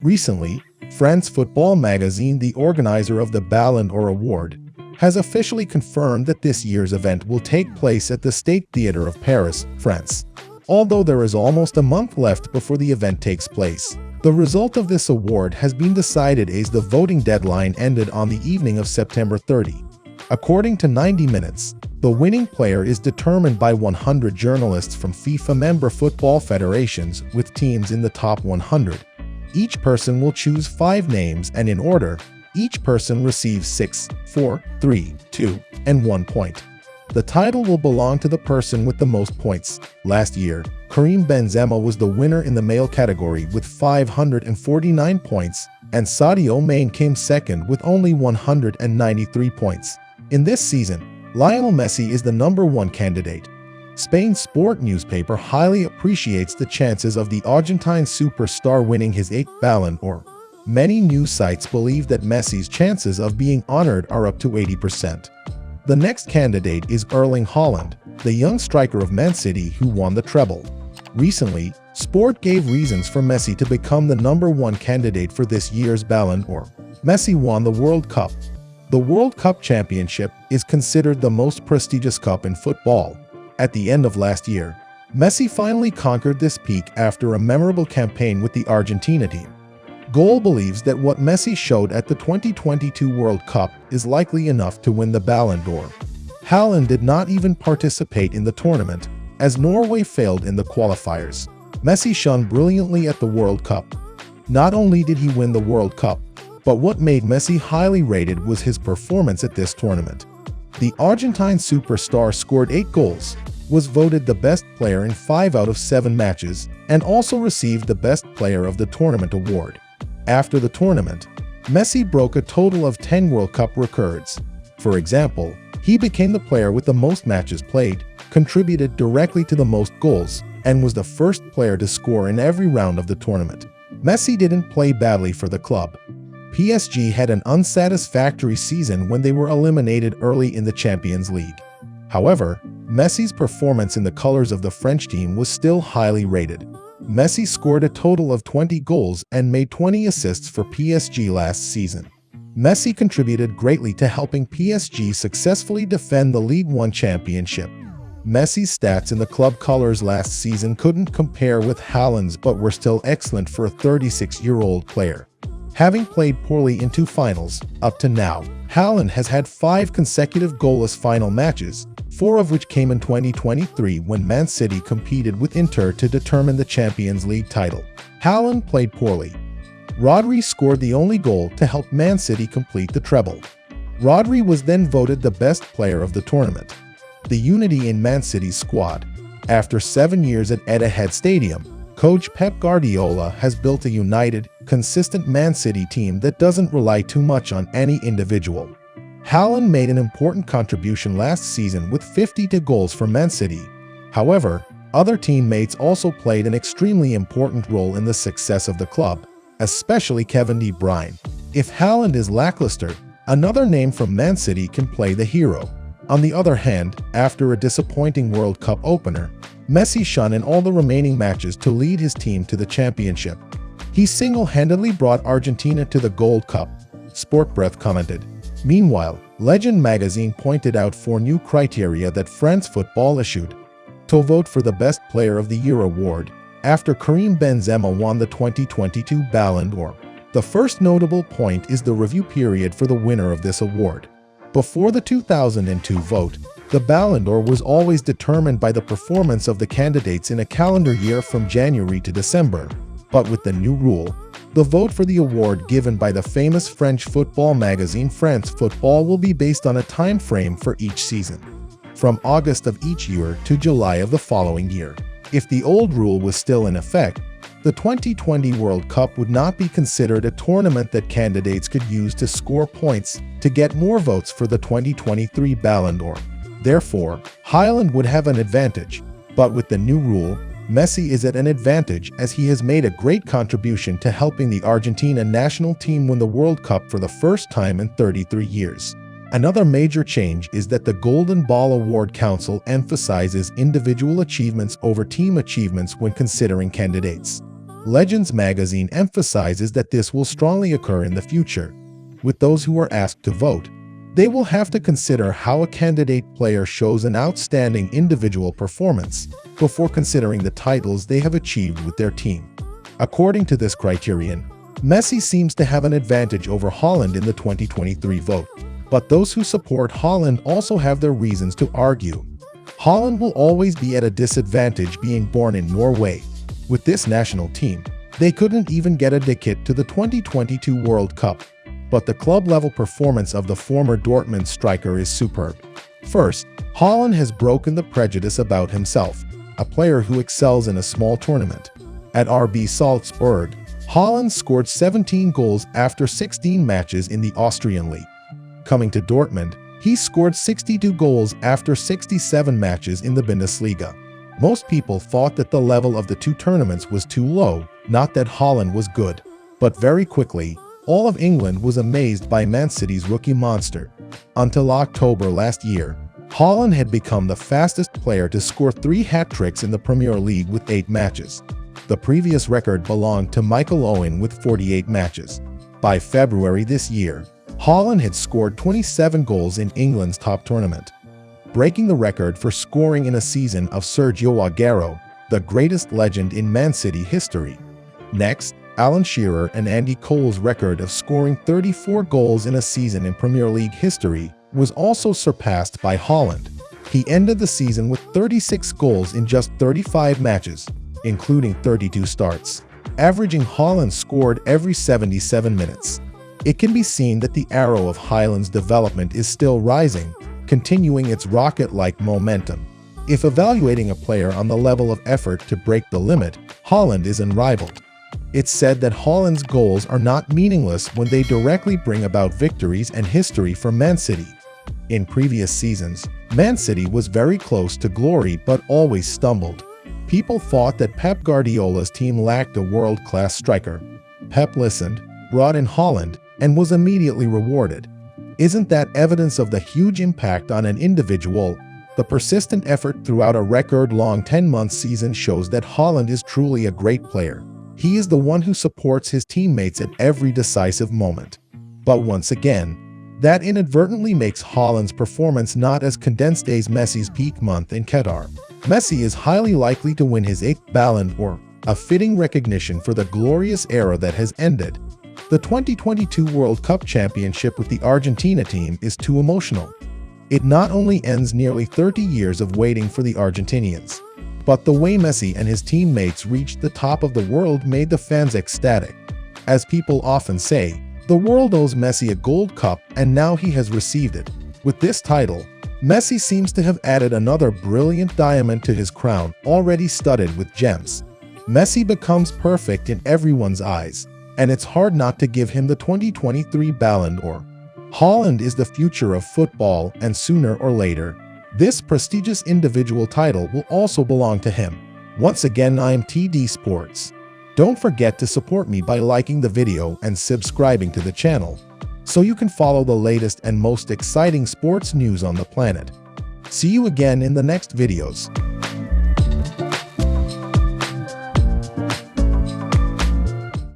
Recently, France football magazine, the organizer of the Ballon d'Or award, has officially confirmed that this year's event will take place at the State Theatre of Paris, France. Although there is almost a month left before the event takes place, the result of this award has been decided as the voting deadline ended on the evening of September 30. According to 90 Minutes, the winning player is determined by 100 journalists from FIFA member football federations with teams in the top 100. Each person will choose 5 names, and in order, each person receives 6, 4, 3, 2, and 1 point. The title will belong to the person with the most points. Last year, Karim Benzema was the winner in the male category with 549 points, and Sadio Mane came second with only 193 points. In this season, Lionel Messi is the #1 candidate. Spain's sport newspaper highly appreciates the chances of the Argentine superstar winning his 8th Ballon d'Or. Many news sites believe that Messi's chances of being honored are up to 80%. The next candidate is Erling Haaland, the young striker of Man City who won the treble. Recently, Sport gave reasons for Messi to become the #1 candidate for this year's Ballon d'Or. Messi won the World Cup. The World Cup Championship is considered the most prestigious cup in football. At the end of last year, Messi finally conquered this peak after a memorable campaign with the Argentina team. Goal believes that what Messi showed at the 2022 World Cup is likely enough to win the Ballon d'Or. Haaland did not even participate in the tournament, as Norway failed in the qualifiers. Messi shone brilliantly at the World Cup. Not only did he win the World Cup, but what made Messi highly rated was his performance at this tournament. The Argentine superstar scored 8 goals, was voted the best player in 5 out of 7 matches, and also received the Best Player of the Tournament award. After the tournament, Messi broke a total of 10 World Cup records. For example, he became the player with the most matches played, contributed directly to the most goals, and was the first player to score in every round of the tournament. Messi didn't play badly for the club. PSG had an unsatisfactory season when they were eliminated early in the Champions League. However, Messi's performance in the colors of the French team was still highly rated. Messi scored a total of 20 goals and made 20 assists for PSG last season. Messi contributed greatly to helping PSG successfully defend the Ligue 1 championship. Messi's stats in the club colors last season couldn't compare with Haaland's, but were still excellent for a 36-year-old player. Having played poorly in 2 finals, up to now, Haaland has had 5 consecutive goalless final matches, 4 of which came in 2023 when Man City competed with Inter to determine the Champions League title. Haaland played poorly. Rodri scored the only goal to help Man City complete the treble. Rodri was then voted the best player of the tournament. The unity in Man City's squad. After 7 years at Etihad Stadium, coach Pep Guardiola has built a united, consistent Man City team that doesn't rely too much on any individual. Haaland made an important contribution last season with 52 goals for Man City. However, other teammates also played an extremely important role in the success of the club, especially Kevin De Bruyne. If Haaland is lackluster, another name from Man City can play the hero. On the other hand, after a disappointing World Cup opener, Messi shone in all the remaining matches to lead his team to the championship. He single-handedly brought Argentina to the Gold Cup, Sportbreath commented. Meanwhile, Legend magazine pointed out 4 new criteria that France football issued to vote for the Best Player of the Year award after Karim Benzema won the 2022 Ballon d'Or. The first notable point is the review period for the winner of this award. Before the 2002 vote, the Ballon d'Or was always determined by the performance of the candidates in a calendar year from January to December. But with the new rule, the vote for the award given by the famous French football magazine France Football will be based on a time frame for each season, from August of each year to July of the following year. If the old rule was still in effect, the 2020 World Cup would not be considered a tournament that candidates could use to score points to get more votes for the 2023 Ballon d'Or. Therefore, Haaland would have an advantage, but with the new rule, Messi is at an advantage as he has made a great contribution to helping the Argentina national team win the World Cup for the first time in 33 years. Another major change is that the Golden Ball Award Council emphasizes individual achievements over team achievements when considering candidates. Legends magazine emphasizes that this will strongly occur in the future. With those who are asked to vote, they will have to consider how a candidate player shows an outstanding individual performance before considering the titles they have achieved with their team. According to this criterion, Messi seems to have an advantage over Haaland in the 2023 vote, but those who support Haaland also have their reasons to argue. Haaland will always be at a disadvantage being born in Norway. With this national team, they couldn't even get a ticket to the 2022 World Cup, but the club-level performance of the former Dortmund striker is superb. First, Haaland has broken the prejudice about himself, a player who excels in a small tournament. At RB Salzburg, Haaland scored 17 goals after 16 matches in the Austrian league. Coming to Dortmund, he scored 62 goals after 67 matches in the Bundesliga. Most people thought that the level of the two tournaments was too low, not that Haaland was good. But very quickly, all of England was amazed by Man City's rookie monster. Until October last year, Haaland had become the fastest player to score 3 hat-tricks in the Premier League with 8 matches. The previous record belonged to Michael Owen with 48 matches. By February this year, Haaland had scored 27 goals in England's top tournament, breaking the record for scoring in a season of Sergio Aguero, the greatest legend in Man City history. Next, Alan Shearer and Andy Cole's record of scoring 34 goals in a season in Premier League history was also surpassed by Haaland. He ended the season with 36 goals in just 35 matches, including 32 starts, averaging Haaland scored every 77 minutes. It can be seen that the arrow of Haaland's development is still rising, continuing its rocket-like momentum. If evaluating a player on the level of effort to break the limit, Haaland is unrivaled. It's said that Haaland's goals are not meaningless when they directly bring about victories and history for Man City. In previous seasons, Man City was very close to glory but always stumbled. People thought that Pep Guardiola's team lacked a world-class striker. Pep listened, brought in Haaland, and was immediately rewarded. Isn't that evidence of the huge impact on an individual? The persistent effort throughout a record-long 10-month season shows that Haaland is truly a great player. He is the one who supports his teammates at every decisive moment. But once again, that inadvertently makes Haaland's performance not as condensed as Messi's peak month in Qatar. Messi is highly likely to win his 8th Ballon d'Or, a fitting recognition for the glorious era that has ended. The 2022 World Cup championship with the Argentina team is too emotional. It not only ends nearly 30 years of waiting for the Argentinians, but the way Messi and his teammates reached the top of the world made the fans ecstatic. As people often say, the world owes Messi a gold cup and now he has received it. With this title, Messi seems to have added another brilliant diamond to his crown, already studded with gems. Messi becomes perfect in everyone's eyes, and it's hard not to give him the 2023 Ballon d'Or. Haaland is the future of football, and sooner or later, this prestigious individual title will also belong to him. Once again, I'm TD Sports. Don't forget to support me by liking the video and subscribing to the channel, so you can follow the latest and most exciting sports news on the planet. See you again in the next videos.